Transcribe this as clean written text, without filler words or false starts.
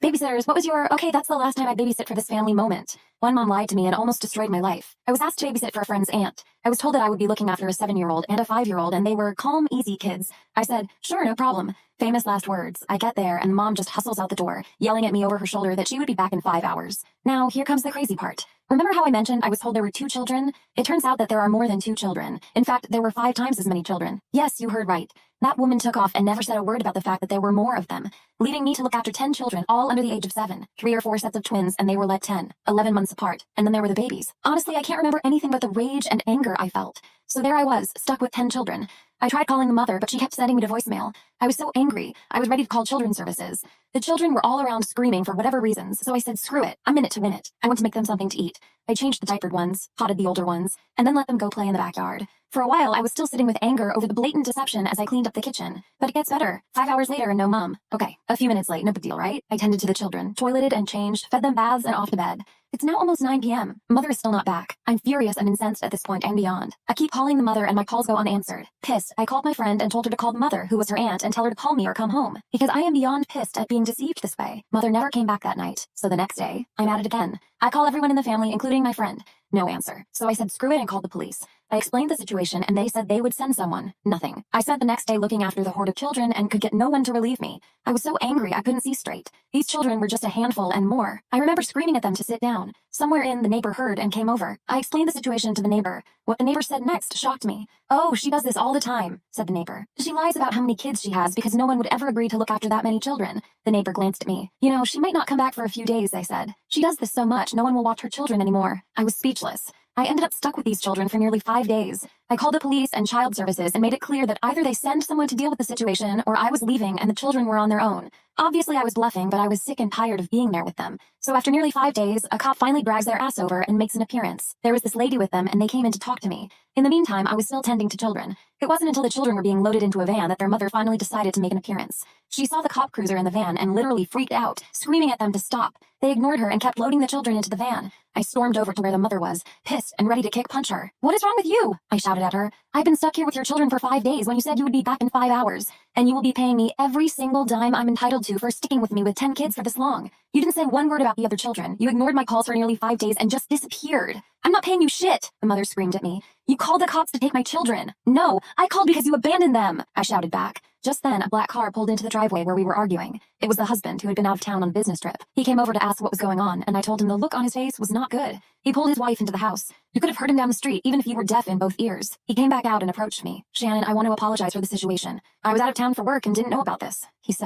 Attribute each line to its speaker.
Speaker 1: Babysitters, what was your, okay, that's the last time I babysit for this family moment. One mom lied to me and almost destroyed my life. I was asked to babysit for a friend's aunt. I was told that I would be looking after a 7-year-old and a 5-year-old, and they were calm, easy kids. I said, sure, no problem. Famous last words. I get there, and mom just hustles out the door, yelling at me over her shoulder that she would be back in 5 hours. Now, here comes the crazy part. Remember how I mentioned I was told there were 2 children? It turns out that there are more than 2 children. In fact, there were 5 times as many children. Yes, you heard right. That woman took off and never said a word about the fact that there were more of them, leaving me to look after 10 children, all under the age of 7, 3 or 4 sets of twins, and they were let 10, 11 months apart, and then there were the babies. Honestly, I can't remember anything but the rage and anger I felt. So there I was, stuck with 10 children. I tried calling the mother, but she kept sending me to voicemail. I was so angry, I was ready to call children's services. The children were all around screaming for whatever reasons, so I said, screw it, I'm in it to win it. I want to make them something to eat. I changed the diapered ones, potted the older ones, and then let them go play in the backyard. For a while, I was still sitting with anger over the blatant deception as I cleaned up the kitchen. But it gets better. 5 hours later and no mom. Okay, a few minutes late, no big deal, right? I tended to the children, toileted and changed, fed them baths and off to bed. It's now almost 9 p.m. Mother is still not back. I'm furious and incensed at this point and beyond. I keep calling the mother and my calls go unanswered. Pissed, I called my friend and told her to call the mother, who was her aunt, and tell her to call me or come home. Because I am beyond pissed at being deceived this way. Mother never came back that night. So the next day, I'm at it again. I call everyone in the family, including my friend. No answer. So I said screw it and called the police. I explained the situation and they said they would send someone. Nothing. I spent the next day looking after the horde of children and could get no one to relieve me. I was so angry I couldn't see straight. These children were just a handful and more. I remember screaming at them to sit down. Somewhere in, the neighbor heard and came over. I explained the situation to the neighbor. What the neighbor said next shocked me. Oh, she does this all the time, said the neighbor. She lies about how many kids she has because no one would ever agree to look after that many children. The neighbor glanced at me. You know, she might not come back for a few days, I said. She does this so much, no one will watch her children anymore. I was speechless. I ended up stuck with these children for nearly 5 days. I called the police and child services and made it clear that either they send someone to deal with the situation or I was leaving and the children were on their own. Obviously, I was bluffing, but I was sick and tired of being there with them. So after nearly 5 days, a cop finally drags their ass over and makes an appearance. There was this lady with them and they came in to talk to me. In the meantime, I was still tending to children. It wasn't until the children were being loaded into a van that their mother finally decided to make an appearance. She saw the cop cruiser in the van and literally freaked out, screaming at them to stop. They ignored her and kept loading the children into the van. I stormed over to where the mother was, pissed and ready to punch her. What is wrong with you? I shouted at her. I've been stuck here with your children for 5 days when you said you would be back in 5 hours. And you will be paying me every single dime I'm entitled to for sticking with me with 10 kids for this long. You didn't say one word about the other children. You ignored my calls for nearly 5 days and just disappeared. I'm not paying you shit, the mother screamed at me. You called the cops to take my children. No, I called because you abandoned them, I shouted back. Just then, a black car pulled into the driveway where we were arguing. It was the husband who had been out of town on a business trip. He came over to ask what was going on, and I told him the look on his face was not good. He pulled his wife into the house. You could have heard him down the street, even if you were deaf in both ears. He came back out and approached me. Shannon, I want to apologize for the situation. I was out of town for work and didn't know about this, he said.